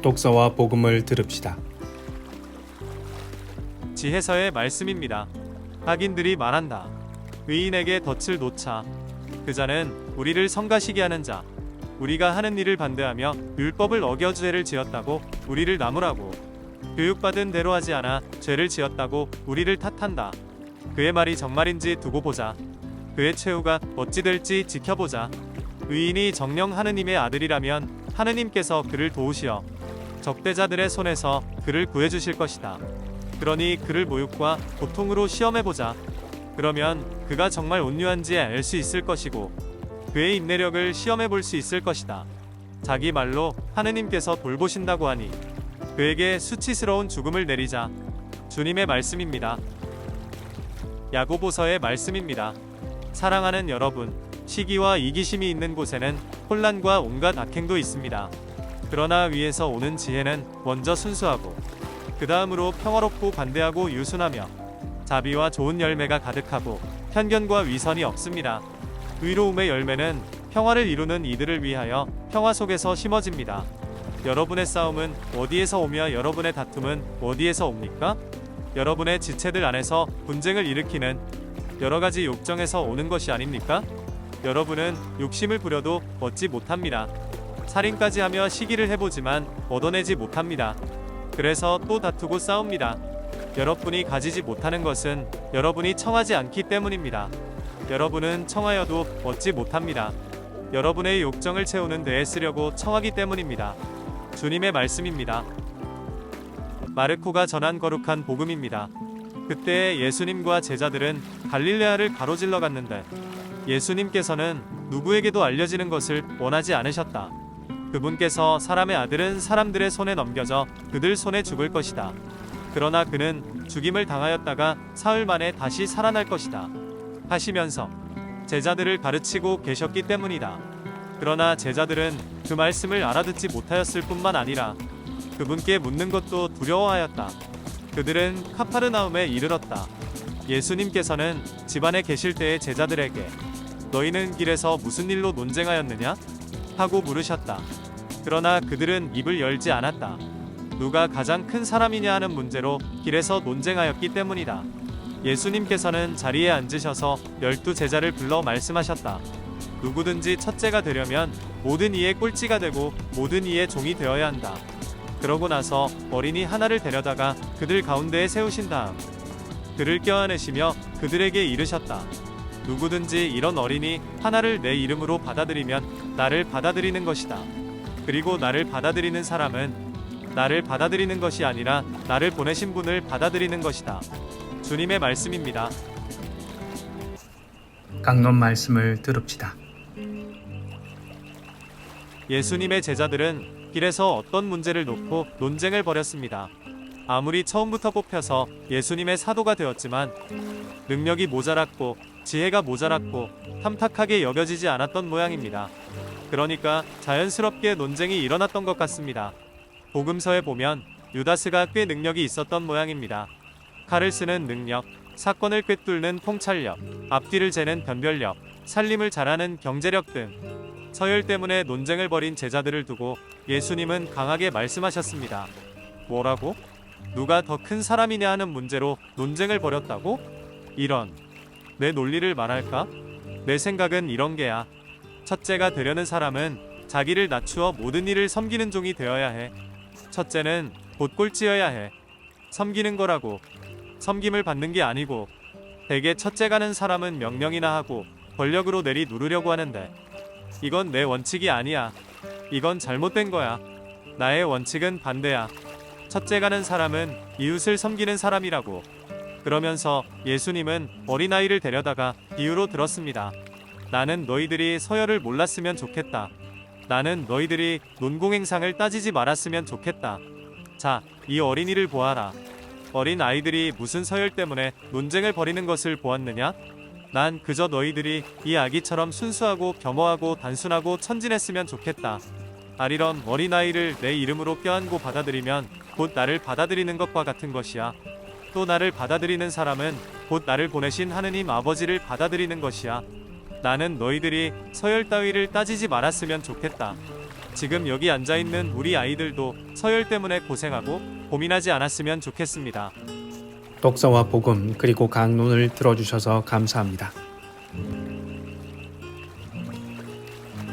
독서와 복음을 들읍시다. 지혜서의 말씀입니다. 악인들이 말한다. 의인에게 덫을 놓자. 그 자는 우리를 성가시게 하는 자. 우리가 하는 일을 반대하며 율법을 어겨 죄를 지었다고 우리를 나무라고. 교육받은 대로 하지 않아 죄를 지었다고 우리를 탓한다. 그의 말이 정말인지 두고 보자. 그의 최후가 어찌 될지 지켜보자. 의인이 정령 하느님의 아들이라면 하느님께서 그를 도우시어 적대자들의 손에서 그를 구해주실 것이다. 그러니 그를 모욕과 고통으로 시험해보자. 그러면 그가 정말 온유한지 알 수 있을 것이고 그의 인내력을 시험해볼 수 있을 것이다. 자기 말로 하느님께서 돌보신다고 하니 그에게 수치스러운 죽음을 내리자. 주님의 말씀입니다. 야고보서의 말씀입니다. 사랑하는 여러분, 시기와 이기심이 있는 곳에는 혼란과 온갖 악행도 있습니다. 그러나 위에서 오는 지혜는 먼저 순수하고 그 다음으로 평화롭고 관대하고 유순하며 자비와 좋은 열매가 가득하고 편견과 위선이 없습니다. 의로움의 열매는 평화를 이루는 이들을 위하여 평화 속에서 심어집니다. 여러분의 싸움은 어디에서 오며 여러분의 다툼은 어디에서 옵니까? 여러분의 지체들 안에서 분쟁을 일으키는 여러가지 욕정에서 오는 것이 아닙니까? 여러분은 욕심을 부려도 얻지 못합니다. 살인까지 하며 시기를 해보지만 얻어내지 못합니다. 그래서 또 다투고 싸웁니다. 여러분이 가지지 못하는 것은 여러분이 청하지 않기 때문입니다. 여러분은 청하여도 얻지 못합니다. 여러분의 욕정을 채우는 데에 쓰려고 청하기 때문입니다. 주님의 말씀입니다. 마르코가 전한 거룩한 복음입니다. 그때 예수님과 제자들은 갈릴레아를 가로질러 갔는데 예수님께서는 누구에게도 알려지는 것을 원하지 않으셨다. 그분께서 사람의 아들은 사람들의 손에 넘겨져 그들 손에 죽을 것이다. 그러나 그는 죽임을 당하였다가 사흘 만에 다시 살아날 것이다. 하시면서 제자들을 가르치고 계셨기 때문이다. 그러나 제자들은 그 말씀을 알아듣지 못하였을 뿐만 아니라 그분께 묻는 것도 두려워하였다. 그들은 카파르나움에 이르렀다. 예수님께서는 집안에 계실 때의 제자들에게 너희는 길에서 무슨 일로 논쟁하였느냐? 하고 물으셨다. 그러나 그들은 입을 열지 않았다. 누가 가장 큰 사람이냐 하는 문제로 길에서 논쟁하였기 때문이다. 예수님께서는 자리에 앉으셔서 12 제자를 불러 말씀하셨다. 누구든지 첫째가 되려면 모든 이의 꼴찌가 되고 모든 이의 종이 되어야 한다. 그러고 나서 어린이 하나를 데려다가 그들 가운데에 세우신 다음 그를 껴안으시며 그들에게 이르셨다. 누구든지 이런 어린이 하나를 내 이름으로 받아들이면 나를 받아들이는 것이다. 그리고 나를 받아들이는 사람은 나를 받아들이는 것이 아니라 나를 보내신 분을 받아들이는 것이다. 주님의 말씀입니다. 강론 말씀을 들읍시다. 예수님의 제자들은 길에서 어떤 문제를 놓고 논쟁을 벌였습니다. 아무리 처음부터 뽑혀서 예수님의 사도가 되었지만 능력이 모자랐고 지혜가 모자랐고 탐탁하게 여겨지지 않았던 모양입니다. 그러니까 자연스럽게 논쟁이 일어났던 것 같습니다. 복음서에 보면 유다스가 꽤 능력이 있었던 모양입니다. 칼을 쓰는 능력, 사건을 꿰뚫는 통찰력, 앞뒤를 재는 변별력, 살림을 잘하는 경제력 등 서열 때문에 논쟁을 벌인 제자들을 두고 예수님은 강하게 말씀하셨습니다. 뭐라고? 누가 더 큰 사람이냐 하는 문제로 논쟁을 벌였다고? 이런, 내 논리를 말할까? 내 생각은 이런 게야. 첫째가 되려는 사람은 자기를 낮추어 모든 일을 섬기는 종이 되어야 해. 첫째는 곧 꼴찌여야 해. 섬기는 거라고. 섬김을 받는 게 아니고. 대개 첫째가는 사람은 명령이나 하고 권력으로 내리 누르려고 하는데 이건 내 원칙이 아니야. 이건 잘못된 거야. 나의 원칙은 반대야. 첫째가는 사람은 이웃을 섬기는 사람이라고. 그러면서 예수님은 어린아이를 데려다가 비유로 들었습니다. 나는 너희들이 서열을 몰랐으면 좋겠다. 나는 너희들이 논공행상을 따지지 말았으면 좋겠다. 자, 이 어린이를 보아라. 어린 아이들이 무슨 서열 때문에 논쟁을 벌이는 것을 보았느냐? 난 그저 너희들이 이 아기처럼 순수하고 겸허하고 단순하고 천진했으면 좋겠다. 아리런 어린아이를 내 이름으로 껴안고 받아들이면 곧 나를 받아들이는 것과 같은 것이야. 또 나를 받아들이는 사람은 곧 나를 보내신 하느님 아버지를 받아들이는 것이야. 나는 너희들이 서열 따위를 따지지 말았으면 좋겠다. 지금 여기 앉아있는 우리 아이들도 서열 때문에 고생하고 고민하지 않았으면 좋겠습니다. 독서와 복음 그리고 강론을 들어주셔서 감사합니다.